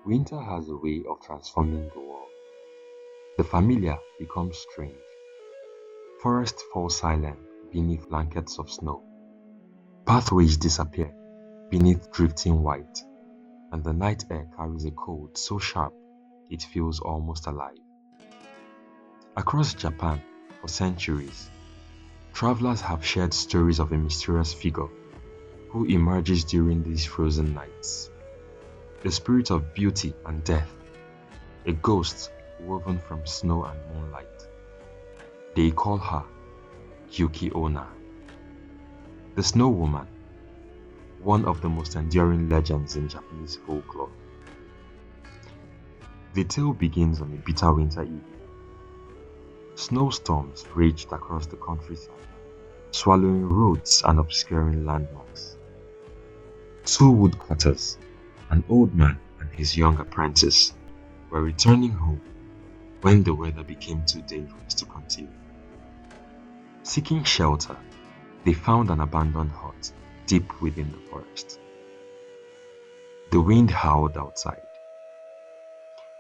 Winter has a way of transforming the world. The familiar becomes strange. Forests fall silent beneath blankets of snow. Pathways disappear beneath drifting white, and the night air carries a cold so sharp it feels almost alive. Across Japan, for centuries, travelers have shared stories of a mysterious figure who emerges during these frozen nights. A spirit of beauty and death, a ghost woven from snow and moonlight. They call her Yuki-Onna, the Snow Woman, one of the most enduring legends in Japanese folklore. The tale begins on a bitter winter evening. Snowstorms raged across the countryside, swallowing roads and obscuring landmarks. Two woodcutters, an old man and his young apprentice, were returning home when the weather became too dangerous to continue. Seeking shelter, they found an abandoned hut deep within the forest. The wind howled outside.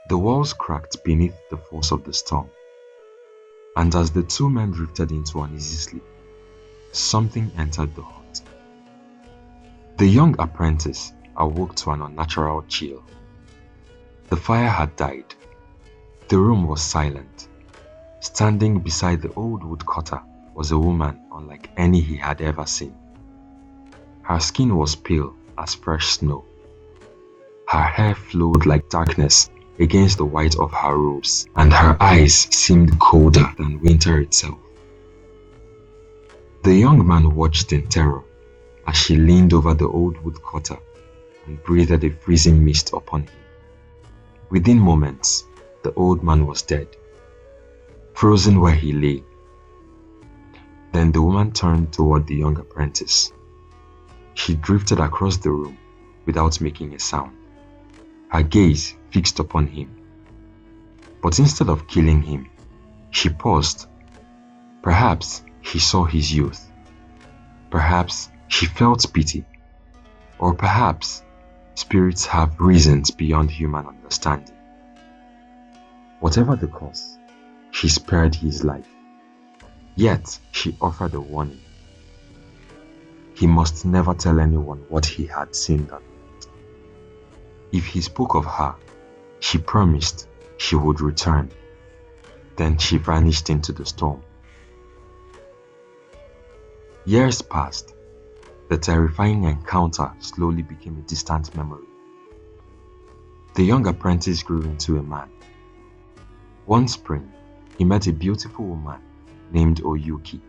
The walls cracked beneath the force of the storm, and as the two men drifted into uneasy sleep, something entered the hut. The young apprentice awoke to an unnatural chill. The fire had died. The room was silent. Standing beside the old woodcutter was a woman unlike any he had ever seen. Her skin was pale as fresh snow. Her hair flowed like darkness against the white of her robes, and her eyes seemed colder than winter itself. The young man watched in terror as she leaned over the old woodcutter and breathed a freezing mist upon him. Within moments, the old man was dead, frozen where he lay. Then the woman turned toward the young apprentice. She drifted across the room without making a sound, her gaze fixed upon him. But instead of killing him, she paused. Perhaps she saw his youth. Perhaps she felt pity. Or perhaps spirits have reasons beyond human understanding. Whatever the cause, she spared his life. Yet she offered a warning. He must never tell anyone what he had seen that night. If he spoke of her, she promised she would return. Then she vanished into the storm. Years passed. The terrifying encounter slowly became a distant memory. The young apprentice grew into a man. One spring, he met a beautiful woman named Oyuki.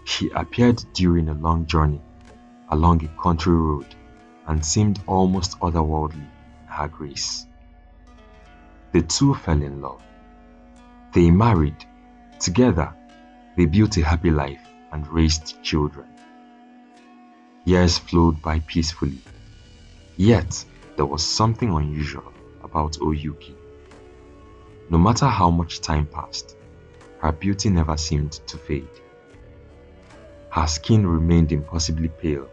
She appeared during a long journey along a country road and seemed almost otherworldly in her grace. The two fell in love. They married. Together, they built a happy life and raised children. Years flowed by peacefully. Yet, there was something unusual about Oyuki. No matter how much time passed, her beauty never seemed to fade. Her skin remained impossibly pale.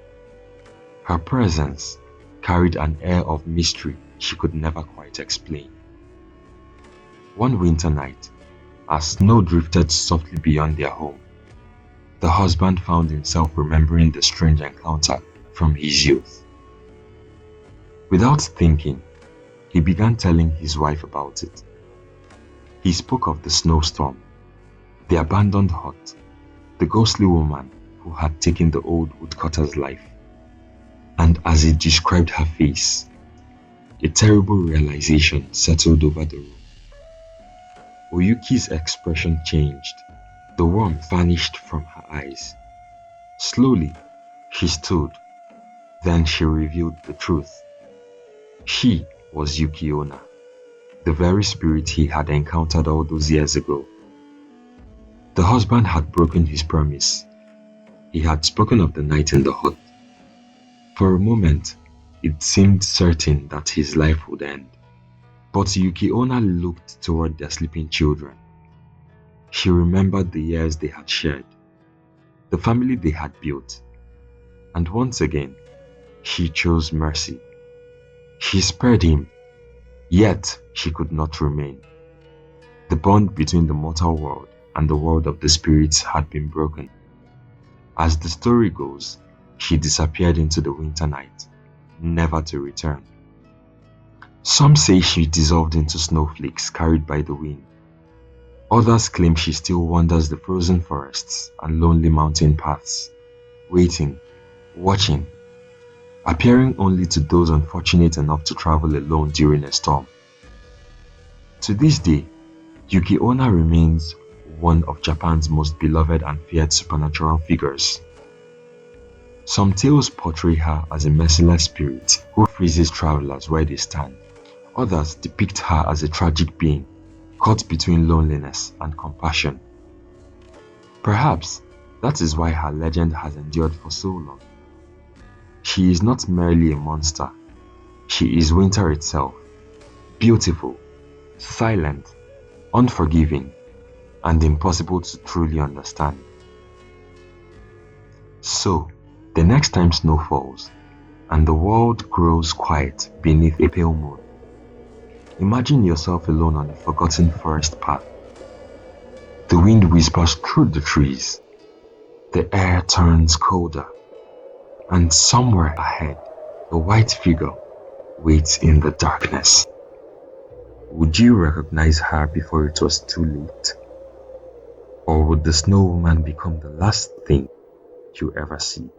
Her presence carried an air of mystery she could never quite explain. One winter night, as snow drifted softly beyond their home, the husband found himself remembering the strange encounter from his youth. Without thinking, he began telling his wife about it. He spoke of the snowstorm, the abandoned hut, the ghostly woman who had taken the old woodcutter's life. And as he described her face, a terrible realization settled over the room. Oyuki's expression changed. The warmth vanished from her eyes. Slowly, she stood. Then she revealed the truth. She was Yuki-Onna, the very spirit he had encountered all those years ago. The husband had broken his promise. He had spoken of the night in the hut. For a moment, it seemed certain that his life would end. But Yuki-Onna looked toward their sleeping children. She remembered the years they had shared, the family they had built, and once again, she chose mercy. She spared him, Yet she could not remain. The bond between the mortal world and the world of the spirits had been broken. As the story goes, she disappeared into the winter night, never to return. Some say she dissolved into snowflakes carried by the wind. Others claim she still wanders the frozen forests and lonely mountain paths, waiting, watching, appearing only to those unfortunate enough to travel alone during a storm. To this day, Yuki-Onna remains one of Japan's most beloved and feared supernatural figures. Some tales portray her as a merciless spirit who freezes travelers where they stand. Others depict her as a tragic being, caught between loneliness and compassion. Perhaps that is why her legend has endured for so long. She is not merely a monster. She is winter itself, beautiful, silent, unforgiving, and impossible to truly understand. So, the next time snow falls and the world grows quiet beneath a pale moon, imagine yourself alone on a forgotten forest path. The wind whispers through the trees, the air turns colder, and somewhere ahead, a white figure waits in the darkness. Would you recognize her before it was too late? Or would the snow woman become the last thing you ever see?